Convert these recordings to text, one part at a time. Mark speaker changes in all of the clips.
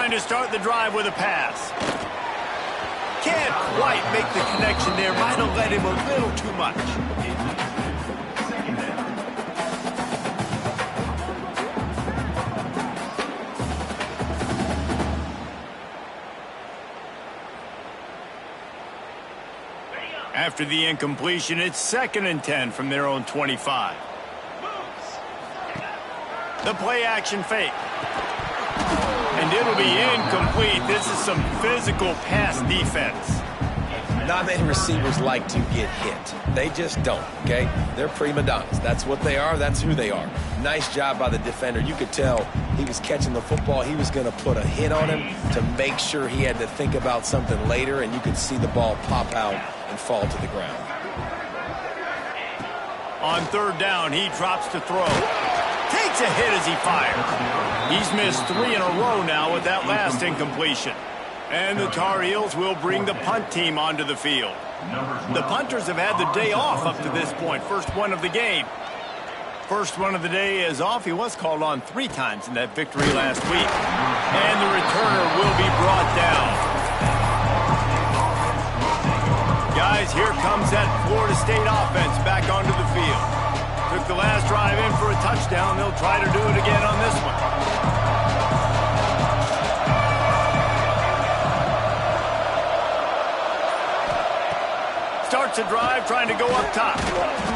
Speaker 1: trying to start the drive with a pass. Can't quite make the connection there. Might have led him a little too much. After the incompletion, it's 2nd and 10 from their own 25. The play action fake. And it'll be incomplete. This is some physical pass defense.
Speaker 2: Not many receivers like to get hit. They just don't, okay? They're prima donnas. That's what they are. That's who they are. Nice job by the defender. You could tell he was catching the football. He was going to put a hit on him to make sure he had to think about something later, and you could see the ball pop out and fall to the ground.
Speaker 1: On 3rd down, he drops to throw. Takes a hit as he fires. He's missed 3 in a row now with that last incompletion. And the Tar Heels will bring the punt team onto the field. The punters have had the day off up to this point. First one of the game. First one of the day is off. He was called on 3 times in that victory last week. And the returner will be brought down. Guys, here comes that Florida State offense back onto the field. Took the last drive in for a touchdown. They'll try to do it again on this one. Starts a drive trying to go up top.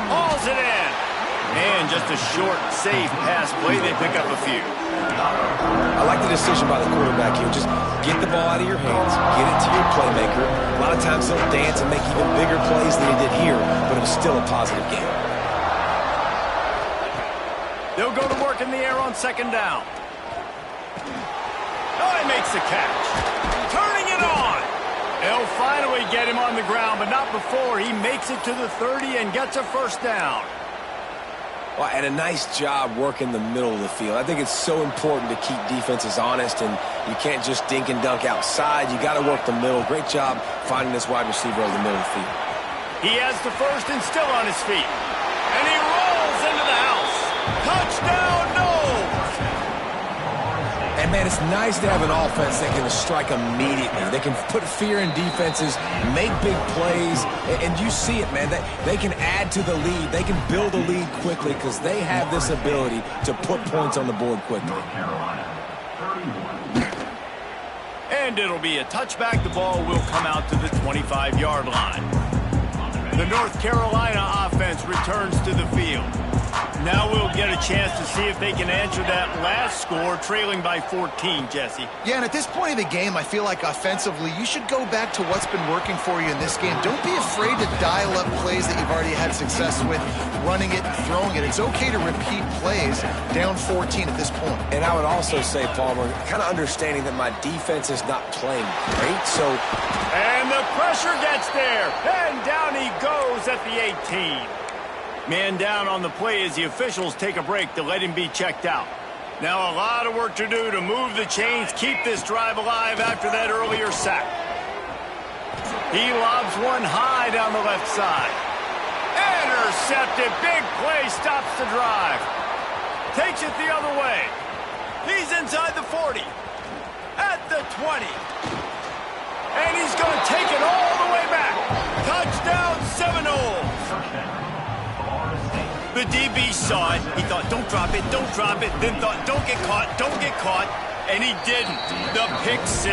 Speaker 1: Hauls it in. And just a short, safe pass play. They pick up a few.
Speaker 2: I like the decision by the quarterback here. Just get the ball out of your hands. Get it to your playmaker. A lot of times they'll dance and make even bigger plays than he did here, but it was still a positive game.
Speaker 1: They'll go to work in the air on 2nd down. Oh, he makes the catch. Turning it on. They'll finally get him on the ground, but not before he makes it to the 30 and gets a 1st down.
Speaker 2: Well, and a nice job working the middle of the field. I think it's so important to keep defenses honest, and you can't just dink and dunk outside. You got to work the middle. Great job finding this wide receiver over the middle of the field.
Speaker 1: He has the 1st and still on his feet. And he rolls into the house. Touchdown, no!
Speaker 2: And, man, it's nice to have an offense that can strike immediately. They can put fear in defenses, make big plays, and you see it, man. They can add to the lead. They can build a lead quickly because they have this ability to put points on the board quickly.
Speaker 1: And it'll be a touchback. The ball will come out to the 25-yard line. The North Carolina offense returns to the field. Now we'll get a chance to see if they can answer that last score, trailing by 14, Jesse.
Speaker 3: Yeah, and at this point of the game, I feel like offensively, you should go back to what's been working for you in this game. Don't be afraid to dial up plays that you've already had success with, running it and throwing it. It's okay to repeat plays down 14 at this point.
Speaker 2: And I would also say, Palmer, kind of understanding that my defense is not playing great, so...
Speaker 1: And the pressure gets there, and down he goes at the 18. Man down on the play as the officials take a break to let him be checked out. Now a lot of work to do to move the chains, keep this drive alive after that earlier sack. He lobs one high down the left side. Intercepted. Big play stops the drive. Takes it the other way. He's inside the 40. At the 20. And he's going to take it all the way back. Touchdown Seminoles. The DB saw it. He thought, don't drop it, don't drop it. Then thought, don't get caught. And he didn't. The pick 6.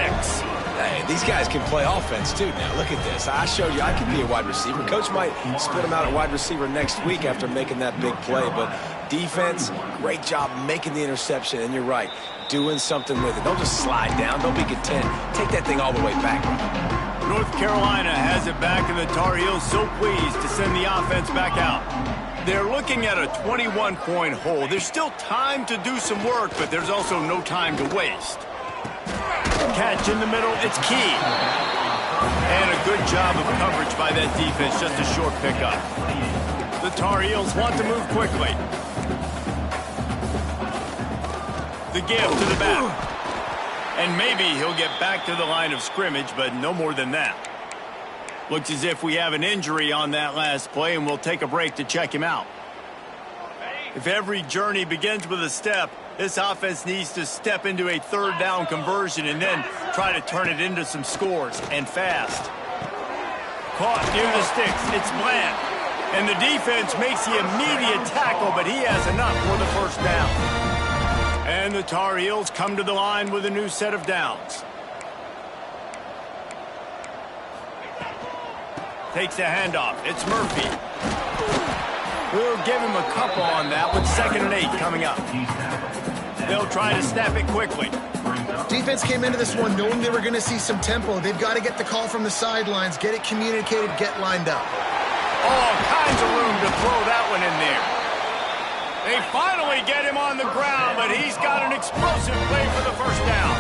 Speaker 2: Hey, these guys can play offense, too. Now, look at this. I showed you I could be a wide receiver. Coach might split him out at wide receiver next week after making that big play. But defense, great job making the interception. And you're right, doing something with it. Don't just slide down. Don't be content. Take that thing all the way back.
Speaker 1: North Carolina has it back, and the Tar Heels so pleased to send the offense back out. They're looking at a 21-point hole. There's still time to do some work, but there's also no time to waste. Catch in the middle, it's key. And a good job of coverage by that defense, just a short pickup. The Tar Heels want to move quickly. The give to the back. And maybe he'll get back to the line of scrimmage, but no more than that. Looks as if we have an injury on that last play, and we'll take a break to check him out. If every journey begins with a step, This offense needs to step into a third down conversion and then try to turn it into some scores, and fast. Caught near the sticks. It's Bland. And the defense makes the immediate tackle, but he has enough for the first down. And the Tar Heels come to the line with a new set of downs. Takes the handoff. It's Murphy. We'll give him a couple on that with 2nd and 8 coming up. They'll try to snap it quickly.
Speaker 3: Defense came into this one knowing they were going to see some tempo. They've got to get the call from the sidelines, get it communicated, get lined up.
Speaker 1: All kinds of room to throw that one in there. They finally get him on the ground, but he's got an explosive play for the first down.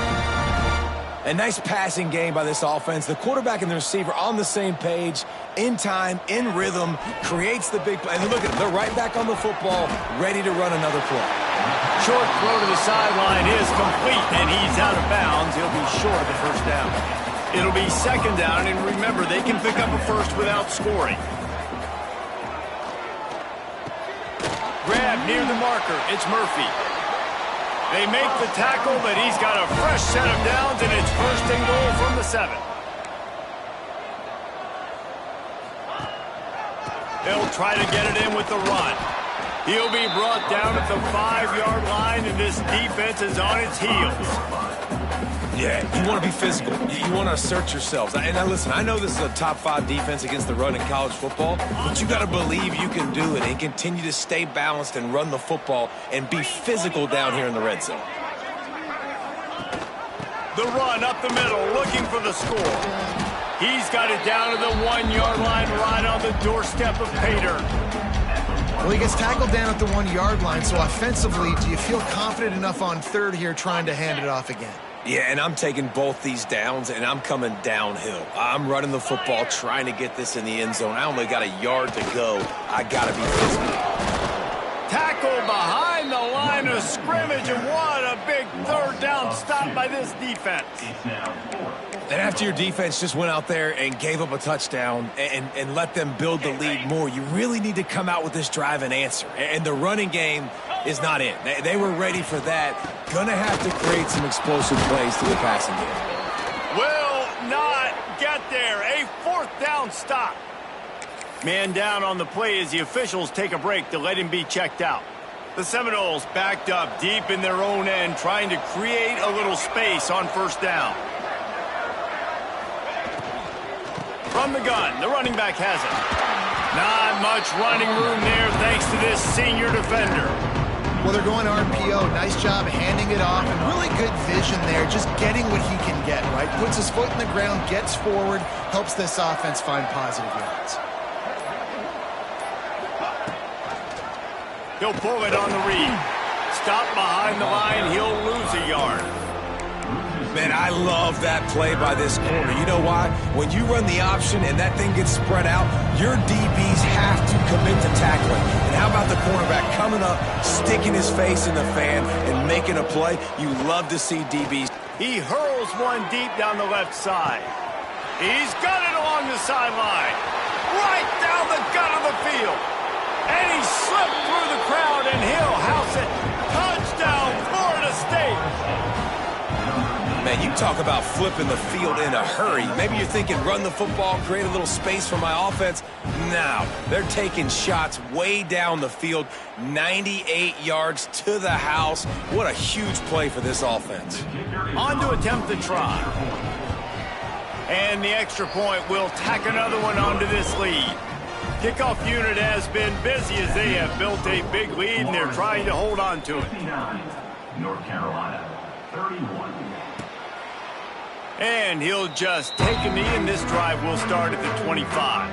Speaker 2: A nice passing game by this offense. The quarterback and the receiver on the same page, in time, in rhythm, creates the big play. And look at them, they're right back on the football, ready to run another play.
Speaker 1: Short throw to the sideline is complete, and he's out of bounds. He'll be short of the first down. It'll be 2nd down, and remember, they can pick up a first without scoring. Grab near the marker. It's Murphy. They make the tackle, but he's got a fresh set of downs, and it's 1st and goal from the 7. They'll try to get it in with the run. He'll be brought down at the 5-yard line, and this defense is on its heels.
Speaker 2: Yeah, you want to be physical. You want to assert yourselves. And now listen, I know this is a top 5 defense against the run in college football, but you got to believe you can do it and continue to stay balanced and run the football and be physical down here in the red zone.
Speaker 1: The run up the middle, looking for the score. He's got it down to the 1-yard line, right on the doorstep of Pater.
Speaker 3: Well, he gets tackled down at the 1-yard line, so offensively, do you feel confident enough on 3rd here trying to hand it off again?
Speaker 2: Yeah, and I'm taking both these downs, and I'm coming downhill. I'm running the football, trying to get this in the end zone. I only got a yard to go. I got to be physical.
Speaker 1: Tackle behind the line of scrimmage, and what a big 3rd down stop by this defense.
Speaker 2: And after your defense just went out there and gave up a touchdown and let them build the lead more, you really need to come out with this drive and answer. And the running game is not in. They were ready for that. Gonna have to create some explosive plays to the passing game.
Speaker 1: Will not get there. A 4th down stop. Man down on the play as the officials take a break to let him be checked out. The Seminoles backed up deep in their own end, trying to create a little space on 1st down. From the gun, the running back has it. Not much running room there thanks to this senior defender.
Speaker 3: Well, they're going RPO. Nice job handing it off, and really good vision there, just getting what he can get, right? Puts his foot in the ground, gets forward, helps this offense find positive yards.
Speaker 1: He'll pull it on the read. Stop behind the line, he'll lose a yard.
Speaker 2: Man, I love that play by this corner. You know why? When you run the option and that thing gets spread out, your DBs have to commit to tackling. And how about the cornerback coming up, sticking his face in the fan, and making a play? You love to see DBs.
Speaker 1: He hurls one deep down the left side. He's got it along the sideline. Right down the gut of the field. And he slipped through the crowd, and he'll house it. Touchdown, Florida State.
Speaker 2: Man, you talk about flipping the field in a hurry. Maybe you're thinking run the football, create a little space for my offense. No, they're taking shots way down the field, 98 yards to the house. What a huge play for this offense.
Speaker 1: On to attempt the try. And the extra point will tack another one onto this lead. Kickoff unit has been busy as they have built a big lead, and they're trying to hold on to it.
Speaker 4: North Carolina, 31.
Speaker 1: And he'll just take a knee, and this drive will start at the 25.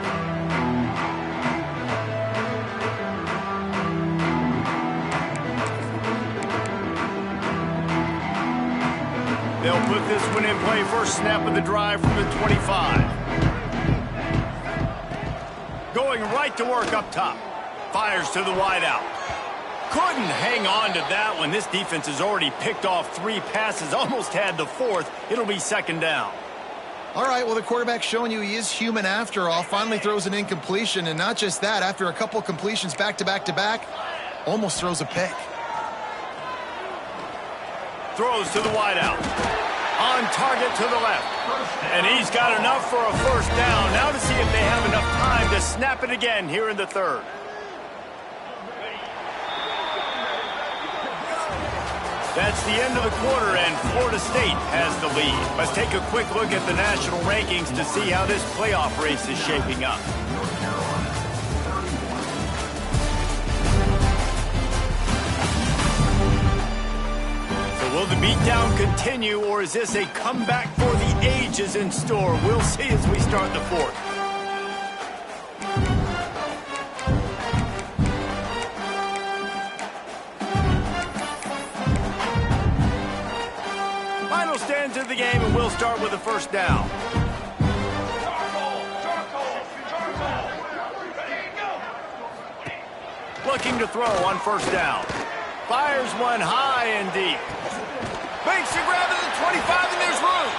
Speaker 1: They'll put this one in play. First snap of the drive from the 25. Going right to work up top. Fires to the wideout. Couldn't hang on to that one. This defense has already picked off 3 passes, almost had the 4th. It'll be 2nd down.
Speaker 3: All right, well, the quarterback's showing you he is human after all. Finally throws an incompletion, and not just that, after a couple completions back to back to back, almost throws a pick.
Speaker 1: Throws to the wideout. On target to the left. And he's got enough for a first down. Now to see if they have enough time to snap it again here in the third. That's the end of the quarter, and Florida State has the lead. Let's take a quick look at the national rankings to see how this playoff race is shaping up. So will the beatdown continue, or is this a comeback for the ages in store? We'll see as we start the fourth. Stands of the game, and we'll start with a first down. Looking to throw on first down. Fires one high and deep. Makes the grab at the 25, and there's room.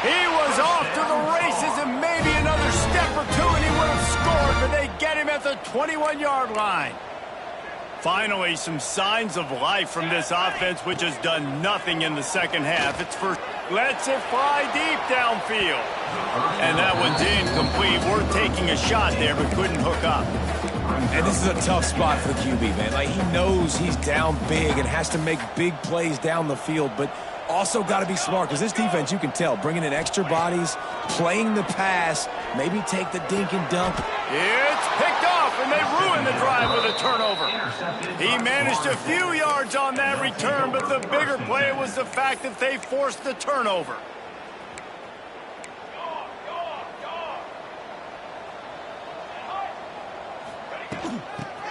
Speaker 1: He was off to the races, and maybe another step or two, and he would have scored, but they get him at the 21-yard line. Finally, some signs of life from this offense, which has done nothing in the second half. It's first. Lets it fly deep downfield. And that one's incomplete. Worth taking a shot there, but couldn't hook up.
Speaker 2: And this is a tough spot for the QB, man. Like, he knows he's down big and has to make big plays down the field, but also got to be smart, because this defense, you can tell, bringing in extra bodies, playing the pass, maybe take the dink and dump.
Speaker 1: It's picked off, and they ruin the drive with a turnover. He managed a few yards on that return, but the bigger play was the fact that they forced the turnover.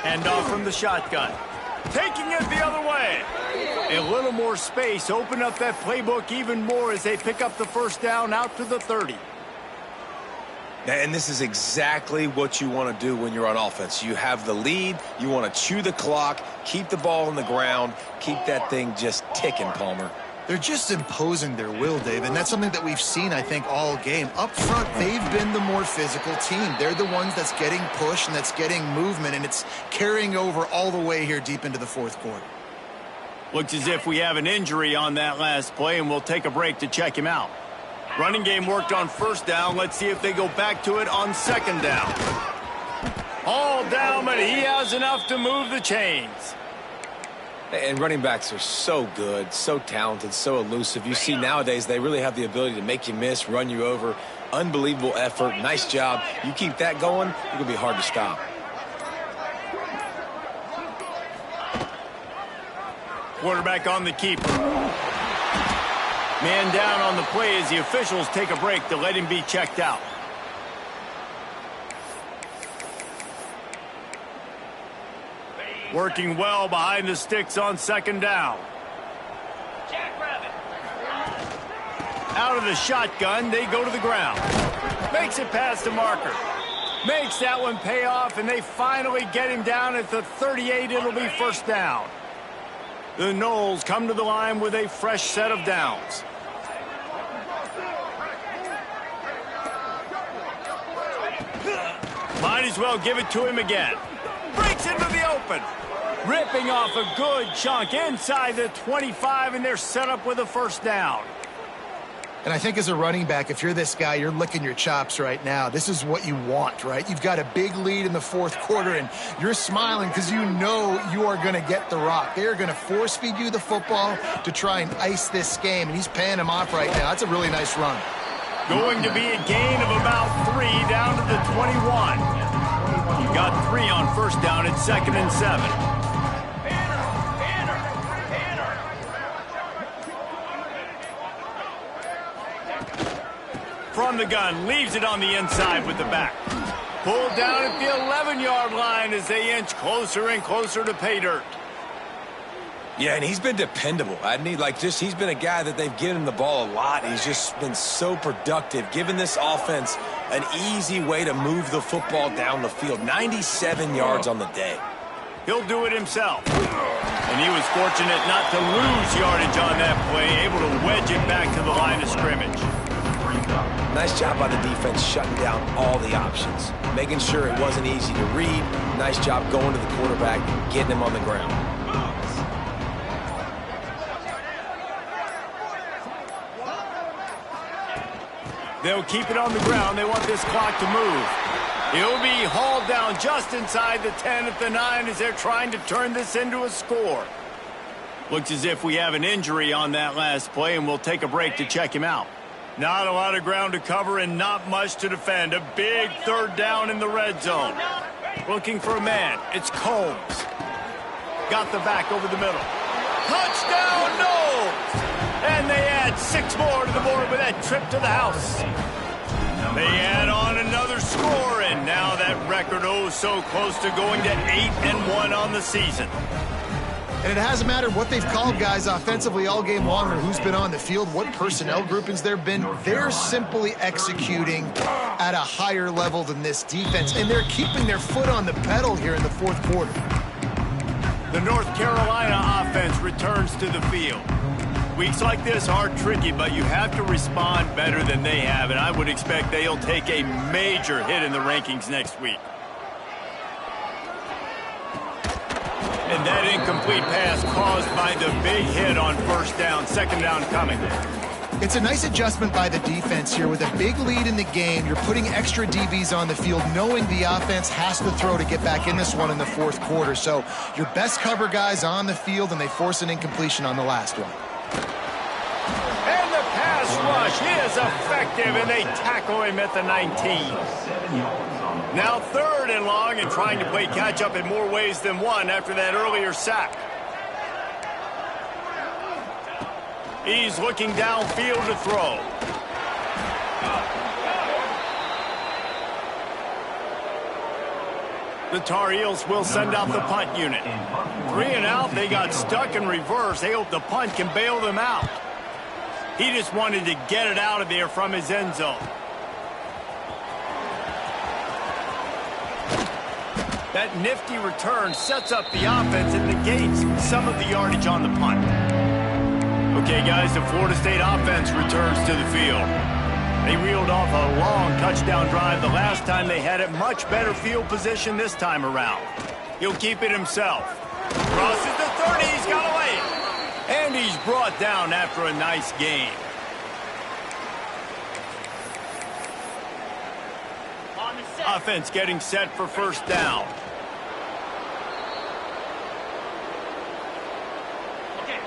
Speaker 1: Hand off from the shotgun. Taking it the other way. A little more space. Open up that playbook even more as they pick up the first down out to the 30.
Speaker 2: And this is exactly what you want to do when you're on offense. You have the lead. You want to chew the clock, keep the ball on the ground, keep that thing just ticking, Palmer.
Speaker 3: They're just imposing their will, Dave, and that's something that we've seen, I think, all game. Up front, they've been the more physical team. They're the ones that's getting push and that's getting movement, and it's carrying over all the way here deep into the fourth quarter.
Speaker 1: Looks as if we have an injury on that last play, and we'll take a break to check him out. Running game worked on first down. Let's see if they go back to it on second down. All down, but he has enough to move the chains.
Speaker 2: And running backs are so good, so talented, so elusive. You see nowadays they really have the ability to make you miss, run you over. Unbelievable effort. Nice job. You keep that going, it's going to be hard to stop.
Speaker 1: Quarterback on the keeper. Man down on the play as the officials take a break to let him be checked out. Working well behind the sticks on second down. Out of the shotgun, they go to the ground. Makes it past the marker. Makes that one pay off, and they finally get him down at the 38. It'll be first down. The Noles come to the line with a fresh set of downs. Might as well give it to him again. Breaks into the open. Ripping off a good chunk inside the 25, and they're set up with a first down.
Speaker 3: And I think as a running back, if you're this guy, you're licking your chops right now. This is what you want, right? You've got a big lead in the fourth quarter, and you're smiling because you know you are going to get the rock. They are going to force feed you the football to try and ice this game, and he's paying him off right now. That's a really nice run.
Speaker 1: Going to be a gain of about 3 down to the 21. You got 3 on first down at 2nd and 7. From the gun, leaves it on the inside with the back. Pulled down at the 11-yard line as they inch closer and closer to pay dirt.
Speaker 2: Yeah, and he's been dependable. He's been a guy that they've given him the ball a lot. He's just been so productive, giving this offense an easy way to move the football down the field. 97 yards on the day.
Speaker 1: He'll do it himself. And he was fortunate not to lose yardage on that play, able to wedge it back to the line of scrimmage.
Speaker 2: Nice job by the defense shutting down all the options, making sure it wasn't easy to read. Nice job going to the quarterback, getting him on the ground.
Speaker 1: They'll keep it on the ground. They want this clock to move. He'll be hauled down just inside the 10 at the 9 as they're trying to turn this into a score. Looks as if we have an injury on that last play, and we'll take a break to check him out. Not a lot of ground to cover and not much to defend. A big third down in the red zone. Looking for a man. It's Combs. Got the back over the middle. Touchdown, Knowles! And they add 6 more to the board with that trip to the house. They add on another score, and now that record so close to going to 8-1 on the season.
Speaker 3: And it hasn't mattered what they've called guys offensively all game long or who's been on the field, what personnel groupings there have been. They're simply executing at a higher level than this defense, and they're keeping their foot on the pedal here in the fourth quarter.
Speaker 1: The North Carolina offense returns to the field. Weeks like this are tricky, but you have to respond better than they have, and I would expect they'll take a major hit in the rankings next week. And that incomplete pass caused by the big hit on first down, second down coming.
Speaker 3: It's a nice adjustment by the defense here. With a big lead in the game, you're putting extra DBs on the field, knowing the offense has to throw to get back in this one in the fourth quarter. So your best cover guys on the field, and they force an incompletion on the last one.
Speaker 1: And the pass rush is effective, and they tackle him at the 19. Now 3rd and long, and trying to play catch-up in more ways than one after that earlier sack. He's looking downfield to throw. The Tar Heels will send out the punt unit. 3 and out, they got stuck in reverse. They hope the punt can bail them out. He just wanted to get it out of there from his end zone. That nifty return sets up the offense and negates some of the yardage on the punt. Okay, guys, the Florida State offense returns to the field. They reeled off a long touchdown drive the last time they had it. Much better field position this time around. He'll keep it himself. Crosses the 30, he's got away. And he's brought down after a nice gain. Offense getting set for first down.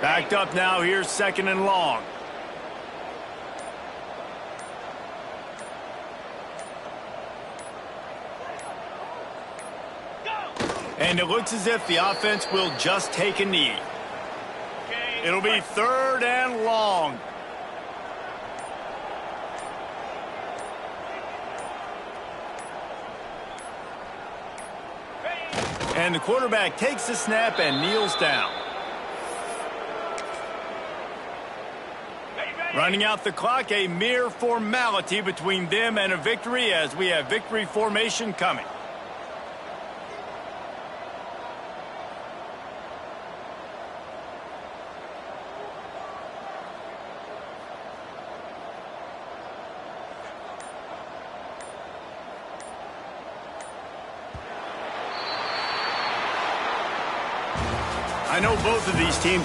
Speaker 1: Backed up now, here's 2nd and long. And it looks as if the offense will just take a knee. It'll be 3rd and long. And the quarterback takes the snap and kneels down. Running out the clock, a mere formality between them and a victory as we have victory formation coming. I know both of these teams